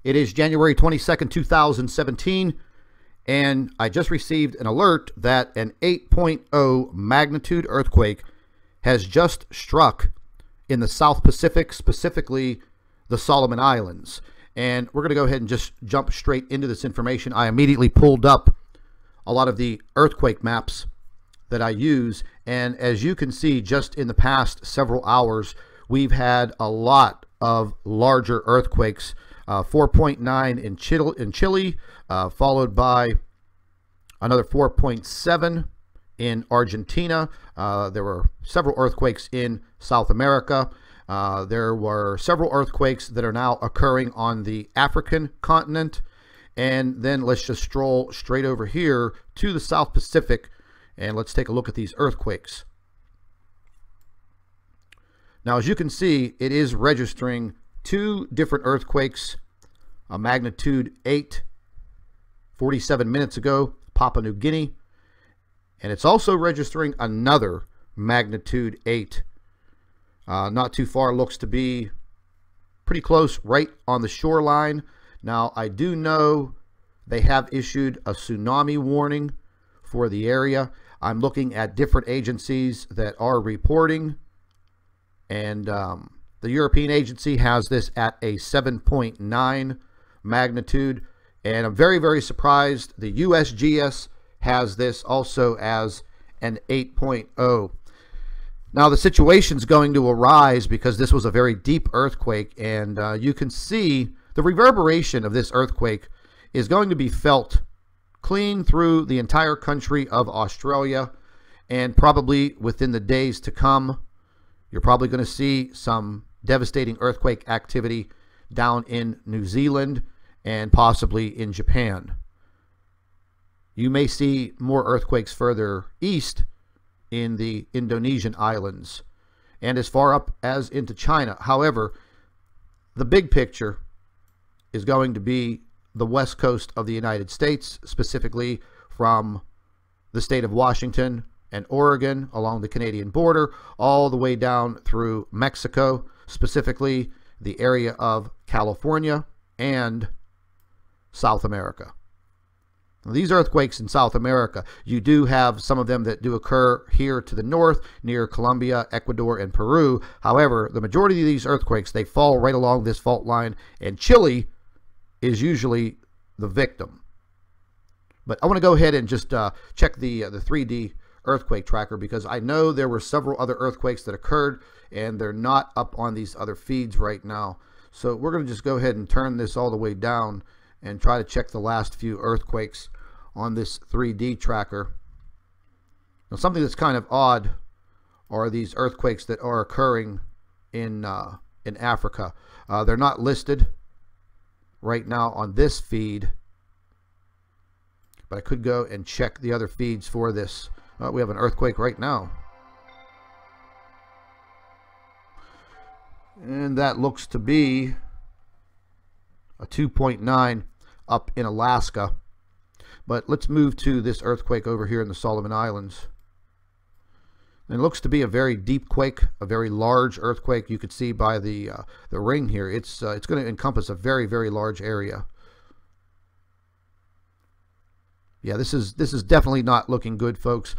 It is January 22nd, 2017, and I just received an alert that an 8.0 magnitude earthquake has just struck in the South Pacific, specifically the Solomon Islands. And we're going to go ahead and just jump straight into this information. I immediately pulled up a lot of the earthquake maps that I use, and as you can see, just in the past several hours, we've had a lot of larger earthquakes. 4.9 in Chile, followed by another 4.7 in Argentina. There were several earthquakes in South America. There were several earthquakes that are now occurring on the African continent. And then let's just stroll straight over here to the South Pacific, and let's take a look at these earthquakes. Now, as you can see, it is registering two different earthquakes. A magnitude 8 47 minutes ago, Papua New Guinea, and it's also registering another magnitude 8 not too far. Looks to be pretty close, right on the shoreline. Now, I do know they have issued a tsunami warning for the area. I'm looking at different agencies that are reporting, and the European agency has this at a 7.9 magnitude, and I'm very, very surprised the USGS has this also as an 8.0. Now, the situation's going to arise because this was a very deep earthquake, and you can see the reverberation of this earthquake is going to be felt clean through the entire country of Australia, and probably within the days to come, you're probably going to see some devastating earthquake activity down in New Zealand and possibly in Japan. You may see more earthquakes further east in the Indonesian islands and as far up as into China. However, the big picture is going to be the west coast of the United States, specifically from the state of Washington and Oregon along the Canadian border, all the way down through Mexico, specifically the area of California and South America. Now, these earthquakes in South America, you do have some of them that do occur here to the north near Colombia, Ecuador, and Peru. However, the majority of these earthquakes, they fall right along this fault line, and Chile is usually the victim. But I want to go ahead and just check the 3D earthquake tracker, because I know there were several other earthquakes that occurred, and they're not up on these other feeds right now. So we're going to just go ahead and turn this all the way down and try to check the last few earthquakes on this 3D tracker. Now, something that's kind of odd are these earthquakes that are occurring in Africa. They're not listed right now on this feed, but I could go and check the other feeds for this. We have an earthquake right now, and that looks to be a 2.9 up in Alaska. But let's move to this earthquake over here in the Solomon Islands. And it looks to be a very deep quake, a very large earthquake. You could see by the ring here, it's going to encompass a very, very large area. Yeah, this is definitely not looking good, folks.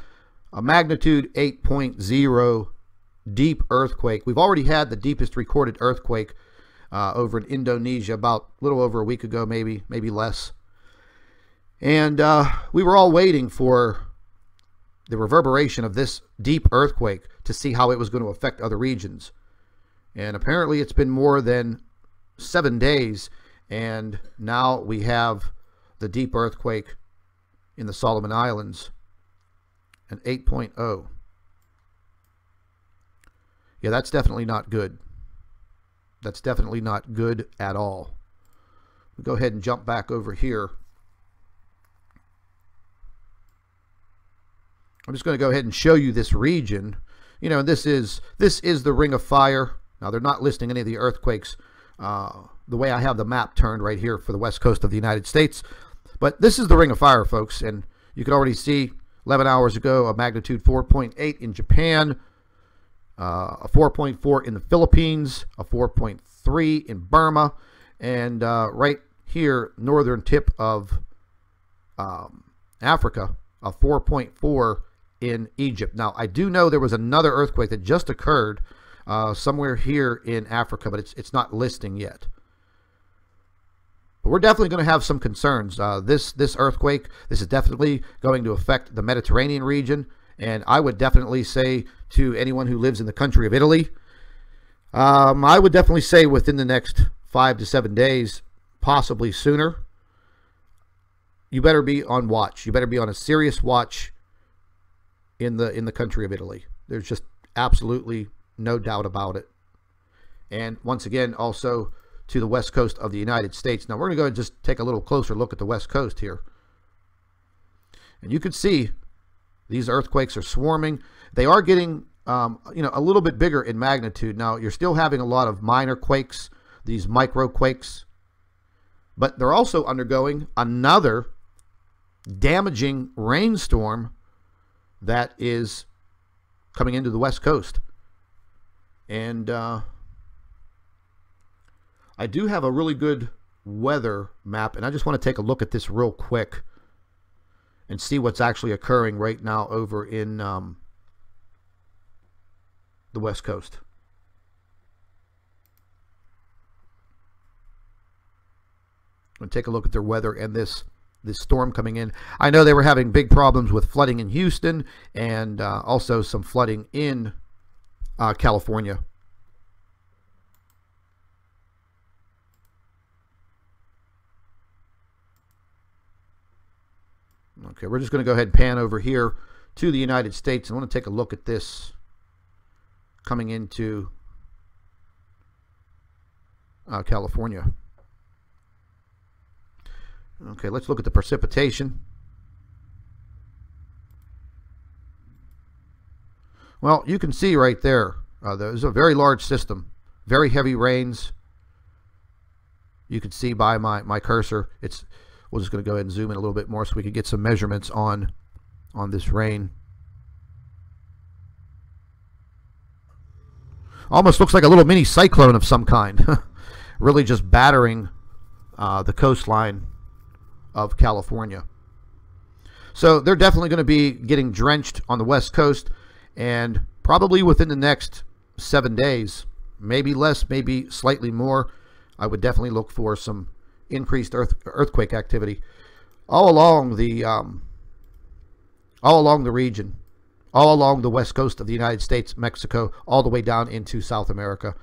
A magnitude 8.0 deep earthquake. We've already had the deepest recorded earthquake over in Indonesia about a little over a week ago, maybe less. And we were all waiting for the reverberation of this deep earthquake to see how it was going to affect other regions. And apparently it's been more than 7 days, and now we have the deep earthquake in the Solomon Islands, an 8.0. Yeah, that's definitely not good. That's definitely not good at all. We'll go ahead and jump back over here. I'm just going to go ahead and show you this region. You know, this is the Ring of Fire. Now, they're not listing any of the earthquakes the way I have the map turned right here for the west coast of the United States. But this is the Ring of Fire, folks, and you can already see 11 hours ago a magnitude 4.8 in Japan, a 4.4 in the Philippines, a 4.3 in Burma, and right here, northern tip of Africa, a 4.4 in Egypt. Now, I do know there was another earthquake that just occurred somewhere here in Africa, but it's not listing yet. But we're definitely going to have some concerns. This earthquake, this is definitely going to affect the Mediterranean region, and I would definitely say to anyone who lives in the country of Italy, I would definitely say within the next 5 to 7 days, possibly sooner, you better be on watch. You better be on a serious watch in the country of Italy. There's just absolutely no doubt about it. And once again, also to the west coast of the United States. Now we're going to go and just take a little closer look at the west coast here. And you can see these earthquakes are swarming. They are getting a little bit bigger in magnitude. Now you're still having a lot of minor quakes, these micro quakes, but they're also undergoing another damaging rainstorm that is coming into the west coast. And I do have a really good weather map, and I just want to take a look at this real quick and see what's actually occurring right now over in the west coast. I'm going to take a look at their weather and this storm coming in. I know they were having big problems with flooding in Houston and also some flooding in California. Okay, we're just going to go ahead and pan over here to the United States. I want to take a look at this coming into California. Okay, let's look at the precipitation. Well, you can see right there, there's a very large system, very heavy rains. You can see by my cursor. We're just going to go ahead and zoom in a little bit more so we can get some measurements on this rain. Almost looks like a little mini cyclone of some kind. Really just battering the coastline of California. So they're definitely going to be getting drenched on the west coast, and probably within the next 7 days, maybe less, maybe slightly more, I would definitely look for some increased earthquake activity all along the region, all along the west coast of the United States, Mexico, all the way down into South America.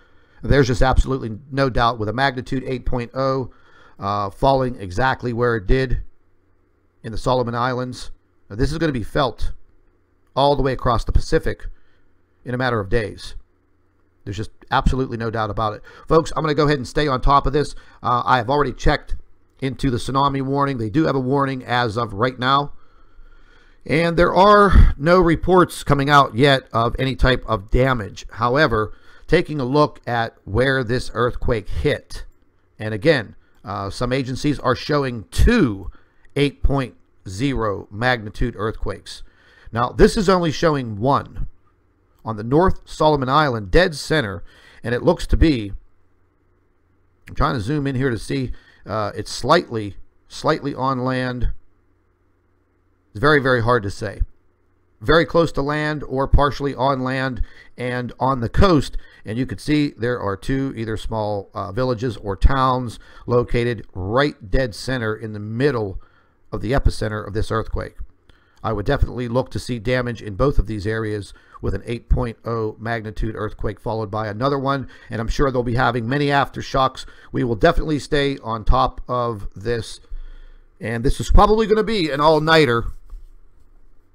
There's just absolutely no doubt, with a magnitude 8.0 falling exactly where it did in the Solomon Islands. Now, this is going to be felt all the way across the Pacific in a matter of days. There's just absolutely no doubt about it. Folks, I'm going to go ahead and stay on top of this. I have already checked into the tsunami warning. They do have a warning as of right now. And there are no reports coming out yet of any type of damage. However, taking a look at where this earthquake hit, and again, some agencies are showing 2 8.0 magnitude earthquakes. Now, this is only showing 1 on the North Solomon Island, dead center, and it looks to be, I'm trying to zoom in here to see, it's slightly on land. It's very, very hard to say. Very close to land or partially on land and on the coast, and you can see there are 2 either small villages or towns located right dead center in the middle of the epicenter of this earthquake. I would definitely look to see damage in both of these areas with an 8.0 magnitude earthquake followed by another one, and I'm sure they'll be having many aftershocks. We will definitely stay on top of this, and this is probably going to be an all-nighter.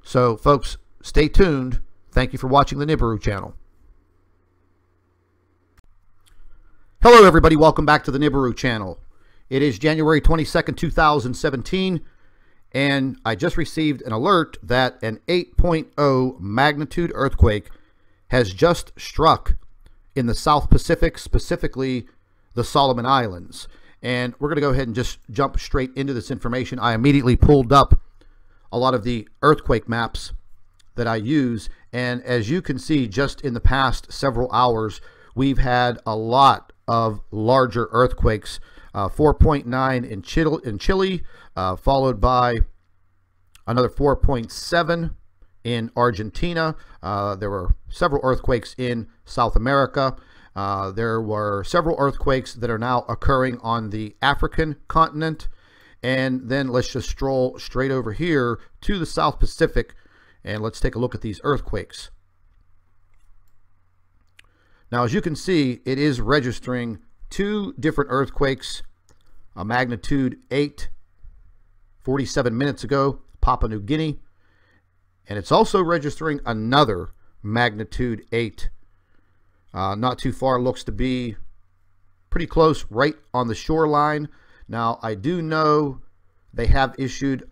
So, folks, stay tuned. Thank you for watching the Nibiru channel. Hello, everybody. Welcome back to the Nibiru channel. It is January 22nd, 2017. And I just received an alert that an 8.0 magnitude earthquake has just struck in the South Pacific, specifically the Solomon Islands. And we're going to go ahead and just jump straight into this information. I immediately pulled up a lot of the earthquake maps that I use. And as you can see, just in the past several hours, we've had a lot of larger earthquakes 4.9 in Chile, followed by another 4.7 in Argentina. There were several earthquakes in South America. There were several earthquakes that are now occurring on the African continent. And then let's just stroll straight over here to the South Pacific, and let's take a look at these earthquakes. Now, as you can see, it is registering 2 different earthquakes, a magnitude 8, 47 minutes ago, Papua New Guinea, and it's also registering another magnitude 8, not too far, looks to be pretty close, right on the shoreline. Now, I do know they have issued a